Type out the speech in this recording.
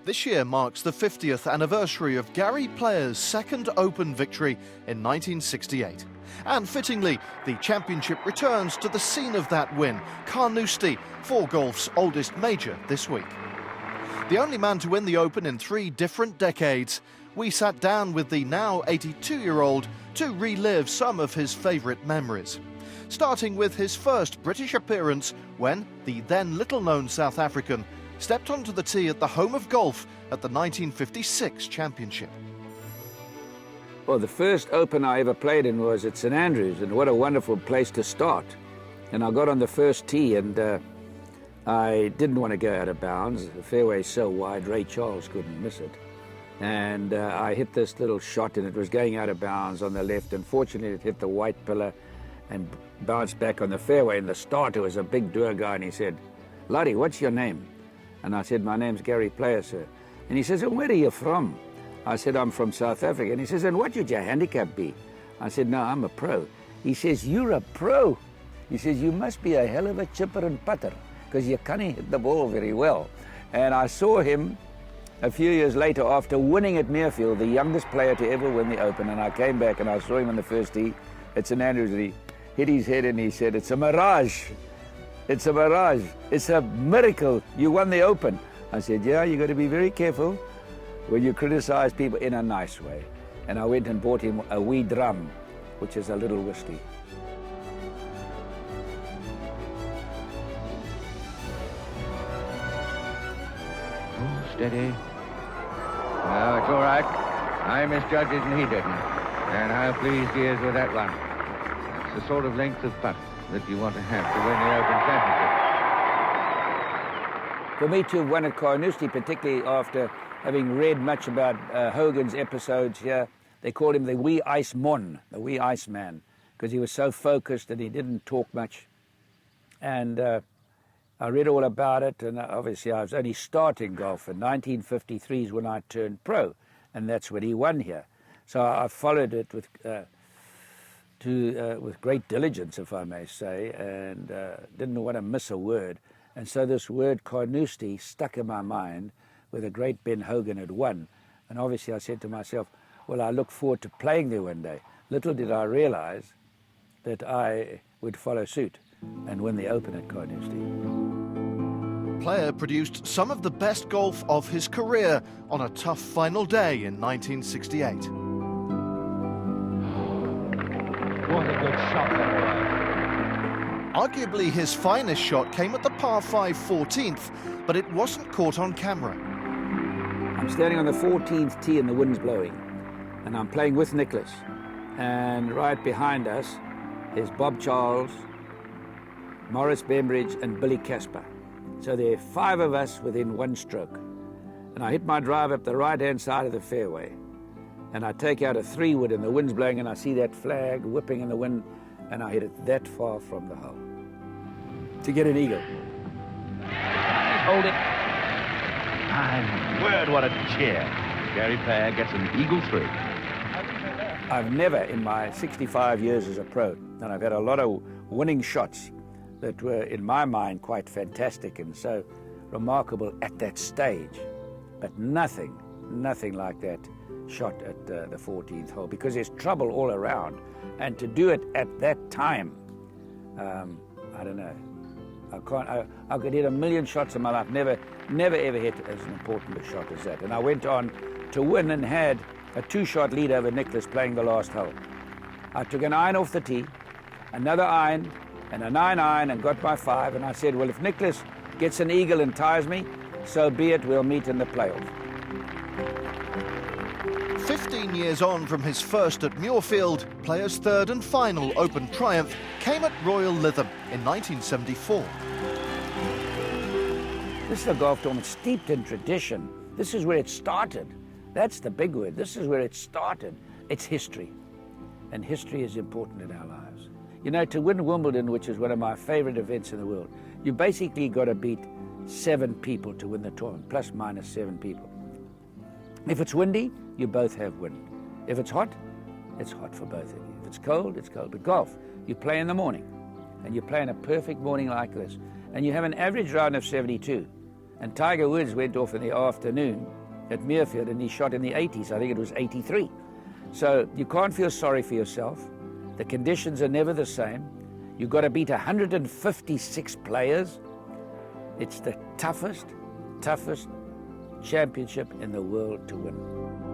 This year marks the 50th anniversary of Gary Player's second Open victory in 1968. And fittingly, the championship returns to the scene of that win, Carnoustie, for golf's oldest major this week. The only man to win the Open in 3 different decades, we sat down with the now 82-year-old to relive some of his favourite memories. Starting with his first British appearance when the then little-known South African stepped onto the tee at the home of golf at the 1956 championship. Well, the first Open I ever played in was at St Andrews, and what a wonderful place to start. And I got on the first tee, and I didn't want to go out of bounds. The fairway's so wide, Ray Charles couldn't miss it. And I hit this little shot, and it was going out of bounds on the left. Unfortunately, it hit the white pillar and bounced back on the fairway. And the starter was a big Doer guy, and he said, "Laddie, what's your name?" And I said, "My name's Gary Player, sir." And he says, "And where are you from?" I said, "I'm from South Africa." And he says, "And what would your handicap be?" I said, "No, I'm a pro." He says, "You're a pro?" He says, "You must be a hell of a chipper and putter because you can't hit the ball very well." And I saw him a few years later after winning at Muirfield, the youngest player to ever win the Open. And I came back and I saw him on the first tee at St Andrews, and he hit his head and he said, "It's a mirage. It's a mirage. It's a miracle. You won the Open." I said, "Yeah, you got to be very careful when you criticize people in a nice way." And I went and bought him a wee drum, which is a little whiskey. Oh, steady. No, it's all right. I misjudged it and he didn't. And how pleased he is with that one. That's the sort of length of putt that you want to have to win the Open Championship. For me to have won at Carnoustie, particularly after having read much about Hogan's episodes here, they called him the wee ice mon, the wee ice man, because he was so focused and he didn't talk much. And I read all about it, and obviously I was only starting golf. In 1953 is when I turned pro, and that's when he won here. So I followed it with great diligence, if I may say, and didn't want to miss a word. And so this word Carnoustie stuck in my mind, where the great Ben Hogan had won. And obviously I said to myself, well, I look forward to playing there one day. Little did I realize that I would follow suit and win the Open at Carnoustie. Player produced some of the best golf of his career on a tough final day in 1968. What a good shot that was. Arguably his finest shot came at the par 5 14th, but it wasn't caught on camera. I'm standing on the 14th tee and the wind's blowing, and I'm playing with Nicklaus. And right behind us is Bob Charles, Maurice Bembridge and Billy Casper. So there are 5 of us within 1 stroke. And I hit my drive up the right-hand side of the fairway. And I take out a 3-wood and the wind's blowing and I see that flag whipping in the wind, and I hit it that far from the hole to get an eagle. Hold it. My word, what a cheer. Gary Player gets an eagle 3. I've never, in my 65 years as a pro, and I've had a lot of winning shots that were, in my mind, quite fantastic and so remarkable at that stage. But nothing like that shot at the 14th hole, because there's trouble all around. And to do it at that time, I don't know. I could hit a million shots in my life, never ever hit as an important a shot as that. And I went on to win and had a 2-shot lead over Nicklaus playing the last hole. I took an iron off the tee, another iron, and a 9-iron, and got my 5, and I said, well, if Nicklaus gets an eagle and ties me, so be it, we'll meet in the playoff. 15 years on from his first at Muirfield, Player's third and final Open triumph came at Royal Lytham in 1974. This is a golf tournament steeped in tradition. This is where it started. That's the big word. This is where it started. It's history. And history is important in our lives. You know, to win Wimbledon, which is one of my favorite events in the world, you basically got to beat 7 people to win the tournament, plus minus 7 people. If it's windy, you both have wind. If it's hot for both of you. If it's cold, it's cold. But golf, you play in the morning, and you play in a perfect morning like this, and you have an average round of 72. And Tiger Woods went off in the afternoon at Muirfield and he shot in the 80s. I think it was 83. So you can't feel sorry for yourself. The conditions are never the same. You've got to beat 156 players. It's the toughest championship in the world to win.